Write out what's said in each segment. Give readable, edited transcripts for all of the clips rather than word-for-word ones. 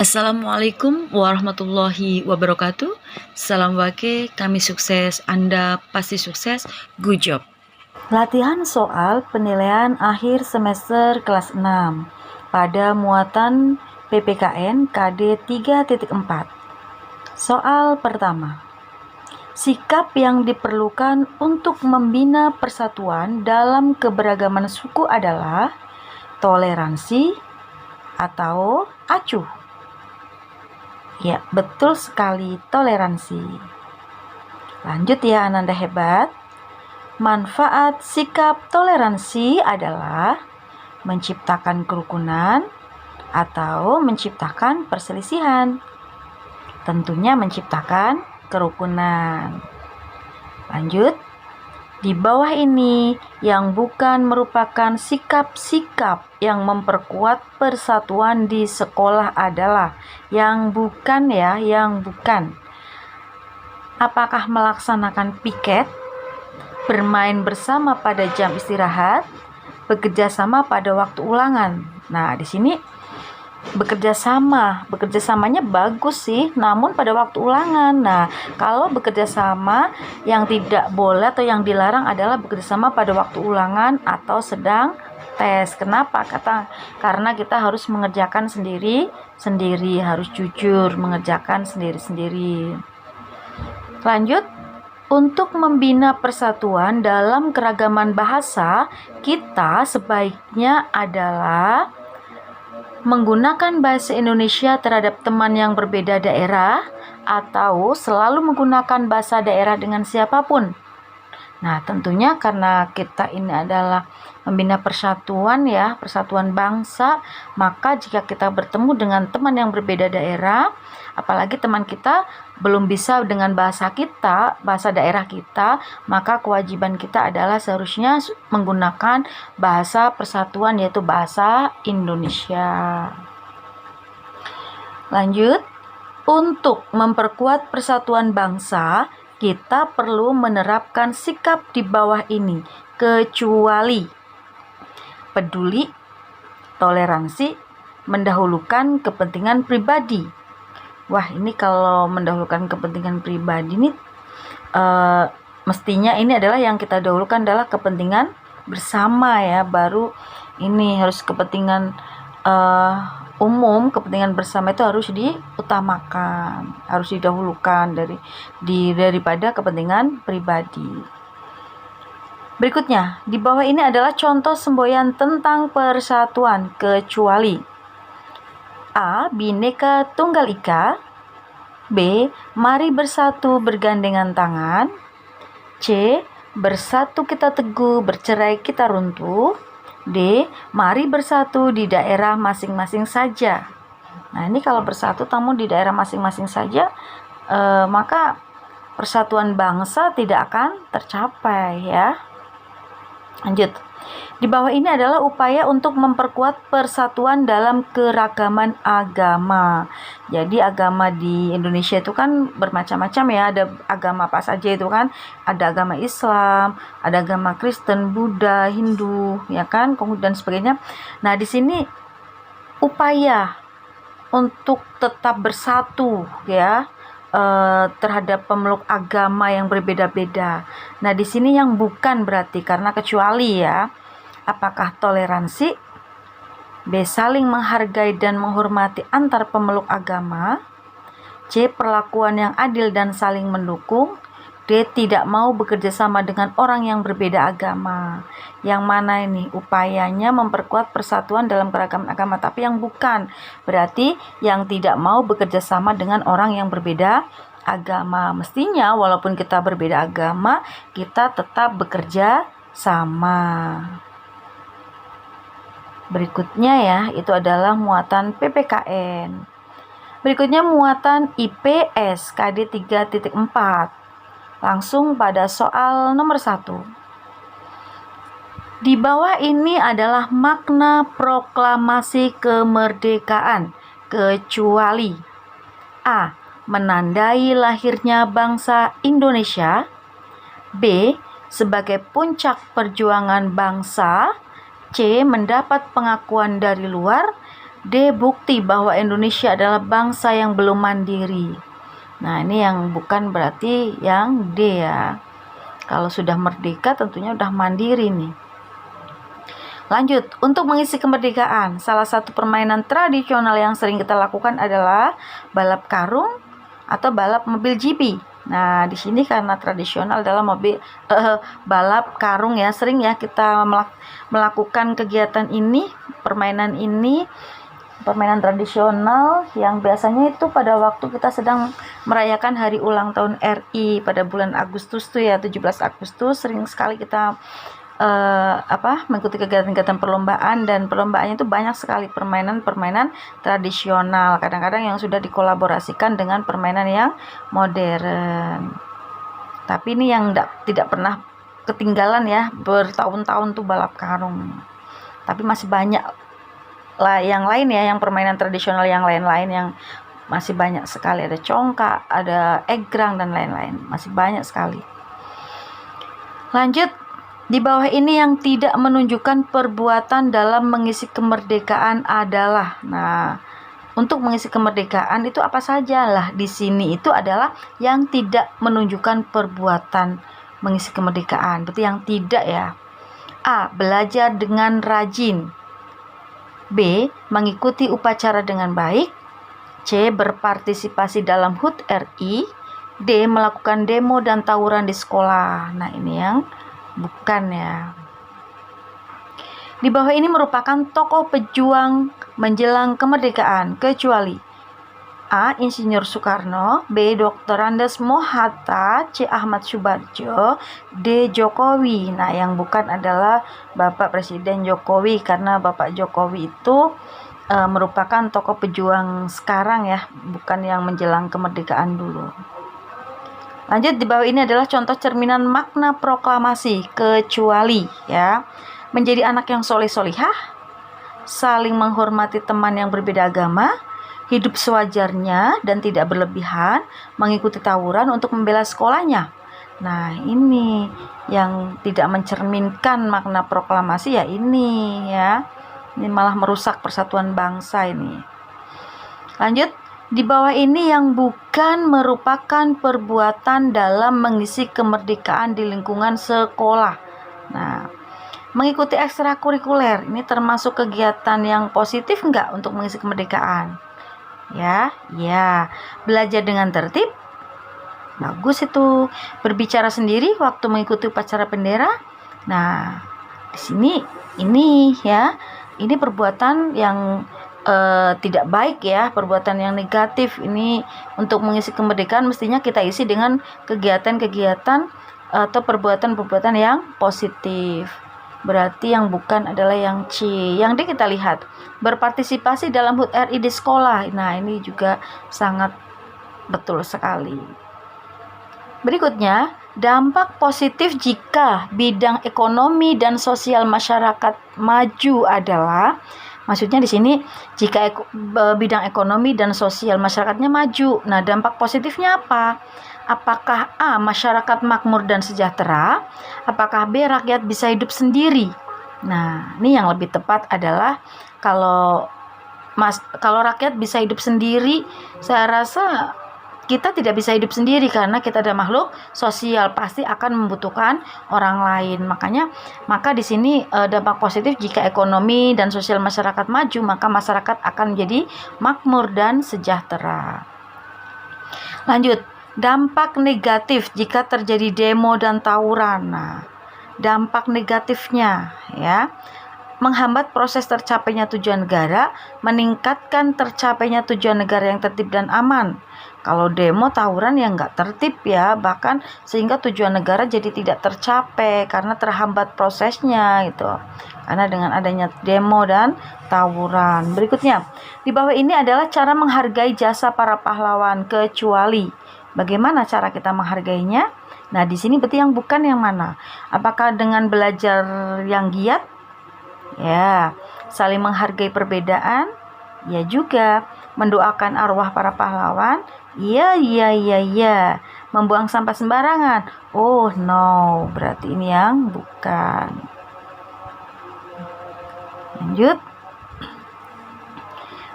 Assalamualaikum warahmatullahi wabarakatuh. Salam wake, kami sukses, Anda pasti sukses. Good job. Latihan soal penilaian akhir semester kelas 6 pada muatan PPKN KD 3.4. Soal pertama. Sikap yang diperlukan untuk membina persatuan dalam keberagaman suku adalah toleransi atau acuh. Ya, betul sekali, toleransi. Lanjut ya, Ananda hebat. Manfaat sikap toleransi adalah menciptakan kerukunan atau menciptakan perselisihan. Tentunya menciptakan kerukunan. Lanjut. Di bawah ini yang bukan merupakan sikap-sikap yang memperkuat persatuan di sekolah adalah yang bukan ya, yang bukan. Apakah melaksanakan piket, bermain bersama pada jam istirahat, bekerja sama pada waktu ulangan? Nah, di sini bekerja samanya bagus sih, namun pada waktu ulangan. Nah, kalau bekerja sama, yang tidak boleh atau yang dilarang adalah bekerja sama pada waktu ulangan atau sedang tes. Kenapa? Karena kita harus mengerjakan sendiri, harus jujur mengerjakan sendiri. Lanjut. Untuk membina persatuan dalam keragaman bahasa, kita sebaiknya adalah menggunakan bahasa Indonesia terhadap teman yang berbeda daerah atau selalu menggunakan bahasa daerah dengan siapapun. Nah, tentunya karena kita ini adalah membina persatuan ya, persatuan bangsa, maka jika kita bertemu dengan teman yang berbeda daerah, apalagi teman kita belum bisa dengan bahasa kita, bahasa daerah kita, maka kewajiban kita adalah seharusnya menggunakan bahasa persatuan, yaitu bahasa Indonesia. Lanjut, untuk memperkuat persatuan bangsa, kita perlu menerapkan sikap di bawah ini, kecuali peduli, toleransi, mendahulukan kepentingan pribadi. Wah, ini kalau mendahulukan kepentingan pribadi ini mestinya ini adalah yang kita dahulukan adalah kepentingan bersama ya, baru ini harus kepentingan umum, kepentingan bersama itu harus diutamakan, harus didahulukan daripada kepentingan pribadi. Berikutnya, di bawah ini adalah contoh semboyan tentang persatuan, kecuali A. Bhinneka Tunggal Ika. B. Mari bersatu bergandengan tangan. C. Bersatu kita teguh, bercerai kita runtuh. D. Mari bersatu di daerah masing-masing saja. Nah, ini kalau bersatu tamu di daerah masing-masing saja, maka persatuan bangsa tidak akan tercapai ya. Lanjut. Di bawah ini adalah upaya untuk memperkuat persatuan dalam keragaman agama. Jadi agama di Indonesia itu kan bermacam-macam ya. Ada agama apa saja itu kan? Ada agama Islam, ada agama Kristen, Buddha, Hindu, ya kan? Dan sebagainya. Nah, di sini upaya untuk tetap bersatu ya, terhadap pemeluk agama yang berbeda-beda. Nah, di sini yang bukan berarti karena kecuali ya. Apakah toleransi? B. Saling menghargai dan menghormati antar pemeluk agama. C. Perlakuan yang adil dan saling mendukung. D. Tidak mau bekerja sama dengan orang yang berbeda agama. Yang mana ini? Upayanya memperkuat persatuan dalam keragaman agama, tapi yang bukan berarti yang tidak mau bekerja sama dengan orang yang berbeda agama. Mestinya walaupun kita berbeda agama, kita tetap bekerja sama. Berikutnya ya, itu adalah muatan PPKN. Berikutnya muatan IPS KD 3.4. Langsung pada soal nomor 1. Di bawah ini adalah makna proklamasi kemerdekaan, kecuali A. Menandai lahirnya bangsa Indonesia. B. Sebagai puncak perjuangan bangsa. C. Mendapat pengakuan dari luar. D. Bukti bahwa Indonesia adalah bangsa yang belum mandiri. Nah, ini yang bukan berarti yang D ya. Kalau sudah merdeka tentunya udah mandiri nih. Lanjut, untuk mengisi kemerdekaan, salah satu permainan tradisional yang sering kita lakukan adalah balap karung atau balap mobil GP. Nah, di sini karena tradisional adalah balap karung ya, sering ya kita melakukan kegiatan ini, permainan tradisional yang biasanya itu pada waktu kita sedang merayakan hari ulang tahun RI pada bulan Agustus tuh ya, 17 Agustus, sering sekali kita mengikuti kegiatan-kegiatan perlombaan, dan perlombaannya itu banyak sekali permainan-permainan tradisional, kadang-kadang yang sudah dikolaborasikan dengan permainan yang modern. Tapi ini yang tidak pernah ketinggalan ya, bertahun-tahun tuh balap karung. Tapi masih banyak lah yang lain ya, yang permainan tradisional yang lain-lain yang masih banyak sekali, ada congkak, ada egrang dan lain-lain, masih banyak sekali. Lanjut, di bawah ini yang tidak menunjukkan perbuatan dalam mengisi kemerdekaan adalah, nah, untuk mengisi kemerdekaan itu apa saja lah di sini itu adalah yang tidak menunjukkan perbuatan mengisi kemerdekaan, berarti yang tidak ya. A. Belajar dengan rajin. B. Mengikuti upacara dengan baik. C. Berpartisipasi dalam HUT RI. D. Melakukan demo dan tawuran di sekolah. Nah, ini yang bukan ya. Di bawah ini merupakan tokoh pejuang menjelang kemerdekaan kecuali A. Insinyur Soekarno, B. Dr. Andes Mohatta, C. Ahmad Subarjo, D. Jokowi. Nah, yang bukan adalah Bapak Presiden Jokowi, karena Bapak Jokowi itu merupakan tokoh pejuang sekarang ya, bukan yang menjelang kemerdekaan dulu. Lanjut, di bawah ini adalah contoh cerminan makna proklamasi kecuali ya. Menjadi anak yang soleh-solihah, saling menghormati teman yang berbeda agama, hidup sewajarnya dan tidak berlebihan, mengikuti tawuran untuk membela sekolahnya. Nah, ini yang tidak mencerminkan makna proklamasi ya, ini ya. Ini malah merusak persatuan bangsa ini. Lanjut, di bawah ini yang bukan merupakan perbuatan dalam mengisi kemerdekaan di lingkungan sekolah. Nah, mengikuti ekstrakurikuler ini termasuk kegiatan yang positif enggak untuk mengisi kemerdekaan? Ya. Belajar dengan tertib, bagus itu. Berbicara sendiri waktu mengikuti upacara bendera. Nah, di sini ini ya, ini perbuatan yang tidak baik ya, perbuatan yang negatif. Ini untuk mengisi kemerdekaan mestinya kita isi dengan kegiatan-kegiatan atau perbuatan-perbuatan yang positif. Berarti yang bukan adalah yang C. Yang D kita lihat, berpartisipasi dalam HUT RI di sekolah. Nah, ini juga sangat betul sekali. Berikutnya, dampak positif jika bidang ekonomi dan sosial masyarakat maju adalah, maksudnya di sini jika bidang ekonomi dan sosial masyarakatnya maju. Nah, dampak positifnya apa? Apakah A. Masyarakat makmur dan sejahtera? Apakah B. Rakyat bisa hidup sendiri? Nah, ini yang lebih tepat adalah kalau rakyat bisa hidup sendiri, saya rasa kita tidak bisa hidup sendiri karena kita adalah makhluk sosial, pasti akan membutuhkan orang lain. Maka di sini dampak positif jika ekonomi dan sosial masyarakat maju, maka masyarakat akan menjadi makmur dan sejahtera. Lanjut, dampak negatif jika terjadi demo dan tawuran. Nah, dampak negatifnya ya, menghambat proses tercapainya tujuan negara, meningkatkan tercapainya tujuan negara yang tertib dan aman. Kalau demo tawuran ya nggak tertib ya, bahkan sehingga tujuan negara jadi tidak tercapai karena terhambat prosesnya gitu. Karena dengan adanya demo dan tawuran. Berikutnya, di bawah ini adalah cara menghargai jasa para pahlawan kecuali. Bagaimana cara kita menghargainya? Nah, di sini berarti yang bukan yang mana? Apakah dengan belajar yang giat? Ya, saling menghargai perbedaan? Ya juga. Mendoakan arwah para pahlawan? Iya. Membuang sampah sembarangan? Oh no, berarti ini yang bukan. Lanjut.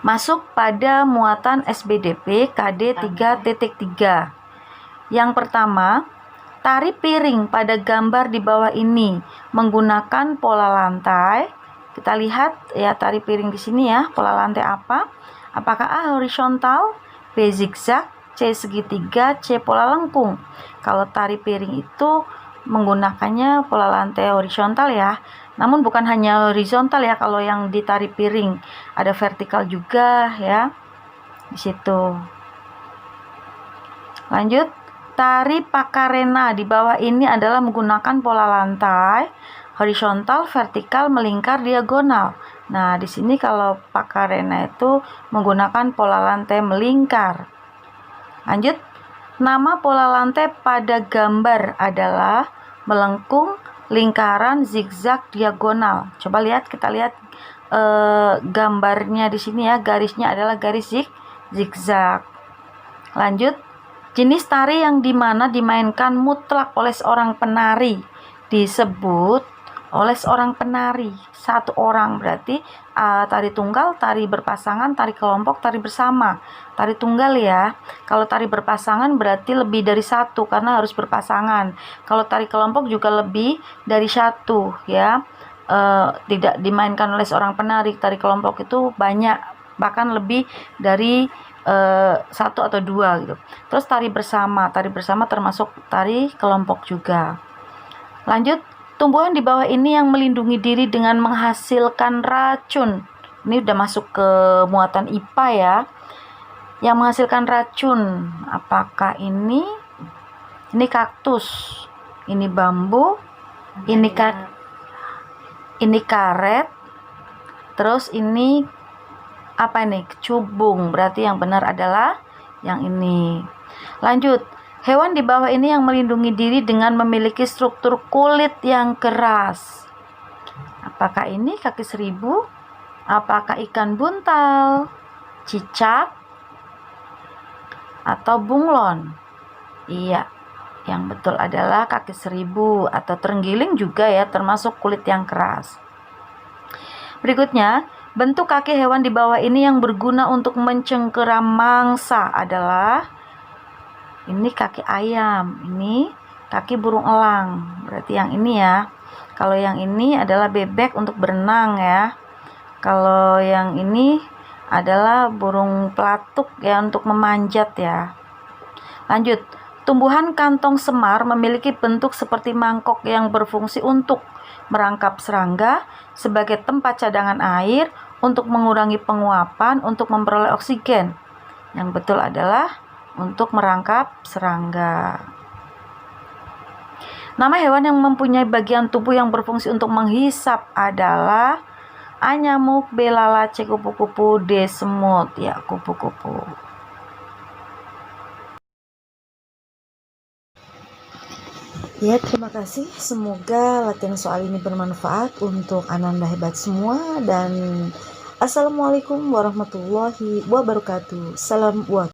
Masuk pada muatan SBDP KD 3.3. Yang pertama, tari piring pada gambar di bawah ini menggunakan pola lantai. Kita lihat ya tari piring di sini ya, pola lantai apa? Apakah A horizontal, B zigzag, C segitiga, C pola lengkung? Kalau tari piring itu menggunakannya pola lantai horizontal ya. Namun bukan hanya horizontal ya, kalau yang di tari piring ada vertikal juga ya di situ. Lanjut, tari pakarena di bawah ini adalah menggunakan pola lantai horizontal, vertikal, melingkar, diagonal. Nah, di sini kalau pakarena itu menggunakan pola lantai melingkar. Lanjut, nama pola lantai pada gambar adalah melengkung, lingkaran, zigzag, diagonal. Coba lihat, kita lihat gambarnya di sini ya, garisnya adalah garis zigzag. Lanjut, jenis tari yang dimana dimainkan mutlak oleh seorang penari disebut oleh seorang penari satu orang, berarti tari tunggal, tari berpasangan, tari kelompok, tari bersama. Tari tunggal ya, kalau tari berpasangan berarti lebih dari satu karena harus berpasangan. Kalau tari kelompok juga lebih dari satu ya, tidak dimainkan oleh seorang penari. Tari kelompok itu banyak, bahkan lebih dari satu atau dua gitu. Terus tari bersama termasuk tari kelompok juga. Lanjut, tumbuhan di bawah ini yang melindungi diri dengan menghasilkan racun. Ini udah masuk ke muatan IPA ya. Yang menghasilkan racun, apakah ini kaktus, ini bambu, ini karet, terus ini apa ini? Cubung. Berarti yang benar adalah yang ini. Lanjut, hewan di bawah ini yang melindungi diri dengan memiliki struktur kulit yang keras. Apakah ini kaki seribu? Apakah ikan buntal, cicak, atau bunglon? Iya, yang betul adalah kaki seribu atau terenggiling juga ya, termasuk kulit yang keras. Berikutnya, bentuk kaki hewan di bawah ini yang berguna untuk mencengkeram mangsa adalah ini kaki ayam, ini kaki burung elang. Berarti yang ini ya. Kalau yang ini adalah bebek untuk berenang ya. Kalau yang ini adalah burung pelatuk ya untuk memanjat ya. Lanjut, tumbuhan kantong semar memiliki bentuk seperti mangkok yang berfungsi untuk merangkap serangga sebagai tempat cadangan air, untuk mengurangi penguapan, untuk memperoleh oksigen. Yang betul adalah untuk merangkap serangga. Nama hewan yang mempunyai bagian tubuh yang berfungsi untuk menghisap adalah A. Nyamuk, B. Lalat, C. Kupu-kupu, D. Semut. Ya, kupu-kupu. Ya, terima kasih. Semoga latihan soal ini bermanfaat untuk Ananda hebat semua. Dan Assalamualaikum warahmatullahi wabarakatuh. Salam buat